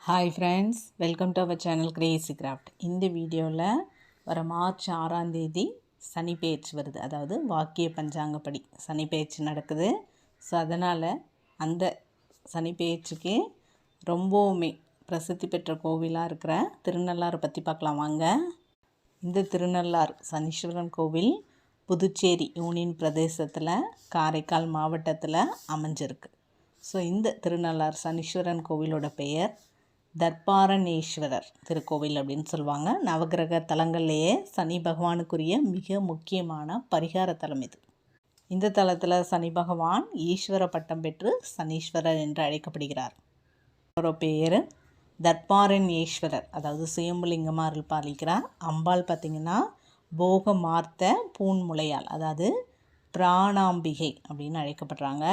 Hi friends, welcome to our channel crazy craft. இந்த வீடியோவில் வர மார்ச் 6ஆம் தேதி சனி பெயர்ச்சி வருது. அதாவது வாக்கிய பஞ்சாங்கப்படி சனி பெயர்ச்சி நடக்குது. ஸோ அதனால் அந்த சனி பெயர்ச்சிக்கு ரொம்பவுமே பிரசித்தி பெற்ற கோவிலாக இருக்கிற திருநள்ளாறு பற்றி பார்க்கலாம் வாங்க. இந்த திருநள்ளாறு சனீஸ்வரன் கோவில் புதுச்சேரி யூனியன் பிரதேசத்தில் காரைக்கால் மாவட்டத்தில் அமைஞ்சிருக்கு. ஸோ இந்த திருநள்ளாறு சனீஸ்வரன் கோவிலோட பெயர் தர்பாரணேஸ்வரர் திருக்கோவில் அப்படின்னு சொல்லுவாங்க. நவகிரக தலங்கள்லேயே சனி பகவானுக்குரிய மிக முக்கியமான பரிகார தலம் இது. இந்த தலத்தில் சனி பகவான் ஈஸ்வர பட்டம் பெற்று சனீஸ்வரர் என்று அழைக்கப்படுகிறார். அவரோட பேர் தர்பாரணேஸ்வரர், அதாவது சுயம்புலிங்கமாக அருள் பாலிக்கிறார். அம்பாள் பார்த்திங்கன்னா போக மார்த்த பூன்முளையால், அதாவது பிராணாம்பிகை அப்படின்னு அழைக்கப்படுறாங்க.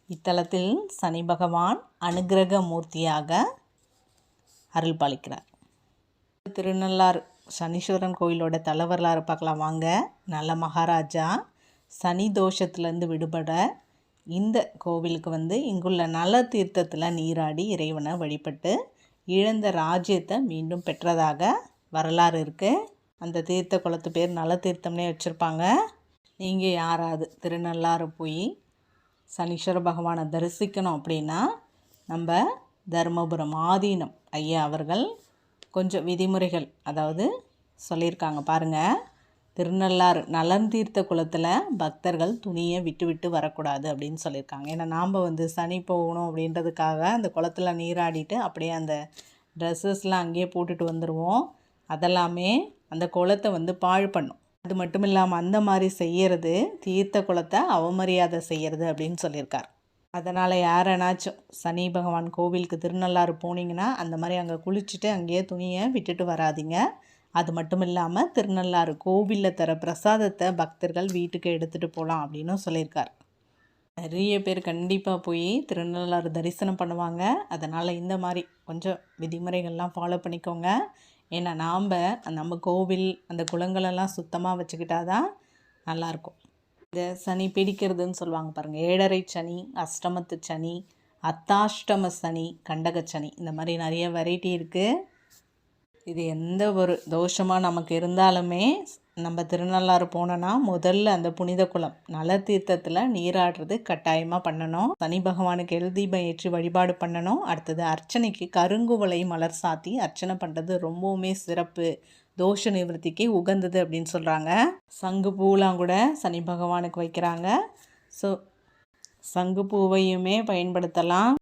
இத்தலத்தில் சனி பகவான் அனுகிரக மூர்த்தியாக அருள் பாலிக்கிறார். திருநள்ளாறு சனீஸ்வரன் கோயிலோட தலைவரலாறு பார்க்கலாம் வாங்க. நல்ல மகாராஜா சனி தோஷத்துலேருந்து விடுபட இந்த கோவிலுக்கு இங்குள்ள நல தீர்த்தத்தில் நீராடி இறைவனை வழிபட்டு இழந்த ராஜ்யத்தை மீண்டும் பெற்றதாக வரலாறு இருக்குது. அந்த தீர்த்த குளத்து பேர் நல தீர்த்தம்னே வச்சுருப்பாங்க. நீங்கள் யாராவது திருநள்ளாறு போய் சனீஸ்வர பகவானை தரிசிக்கணும் அப்படின்னா நம்ம தருமபுரம் ஆதீனம் ஐயா அவர்கள் கொஞ்சம் விதிமுறைகள் அதாவது சொல்லியிருக்காங்க பாருங்கள். திருநள்ளாறு நலன் தீர்த்த குளத்தில் பக்தர்கள் துணியை விட்டு விட்டு வரக்கூடாது அப்படின்னு சொல்லியிருக்காங்க. ஏன்னா நாம் சனி போகணும் அப்படின்றதுக்காக அந்த குளத்தில் நீராடிட்டு அப்படியே அந்த ட்ரெஸ்ஸஸ்லாம் அங்கேயே போட்டுட்டு வந்துடுவோம். அதெல்லாமே அந்த குளத்தை பாழ் பண்ணும். அது மட்டும் இல்லாமல் அந்த மாதிரி செய்கிறது தீர்த்த குளத்தை அவமரியாதை செய்கிறது அப்படின்னு சொல்லியிருக்கார். அதனால் யாரனாச்சும் சனி பகவான் கோவிலுக்கு திருநள்ளாறு போனீங்கன்னா அந்த மாதிரி அங்கே குளிச்சுட்டு அங்கேயே துணியை விட்டுட்டு வராதிங்க. அது மட்டும் இல்லாமல் திருநள்ளாறு கோவிலில் தர பிரசாதத்தை பக்தர்கள் வீட்டுக்கு எடுத்துகிட்டு போகலாம் அப்படின்னு சொல்லியிருக்கார். நிறைய பேர் கண்டிப்பாக போய் திருநள்ளாறு தரிசனம் பண்ணுவாங்க. அதனால் இந்த மாதிரி கொஞ்சம் விதிமுறைகள்லாம் ஃபாலோ பண்ணிக்கோங்க. ஏன்னா நம்ம கோவில் அந்த குளங்களெல்லாம் சுத்தமாக வச்சுக்கிட்டாதான் நல்லாயிருக்கும். இந்த சனி பிடிக்கிறதுன்னு சொல்லுவாங்க பாருங்கள். 7.5 சனி, அஷ்டமத்து சனி, அத்தாஷ்டம சனி, கண்டக சனி, இந்த மாதிரி நிறைய வெரைட்டி இருக்குது. இது எந்த ஒரு தோஷமாக நமக்கு இருந்தாலுமே நம்ம திருநள்ளாறு போனோன்னா முதல்ல அந்த புனித குளம் நல தீர்த்தத்தில் நீராடுறது கட்டாயமாக பண்ணணும். சனி பகவானுக்கு எல்தீபம் ஏற்றி வழிபாடு பண்ணணும். அடுத்தது அர்ச்சனைக்கு கருங்குவளை மலர் சாத்தி அர்ச்சனை பண்ணுறது ரொம்பவுமே சிறப்பு, தோஷ நிவர்த்திக்கு உகந்தது அப்படின்னு சொல்கிறாங்க. சங்கு பூலாம் கூட சனி பகவானுக்கு வைக்கிறாங்க. ஸோ சங்கு பூவையுமே பயன்படுத்தலாம்.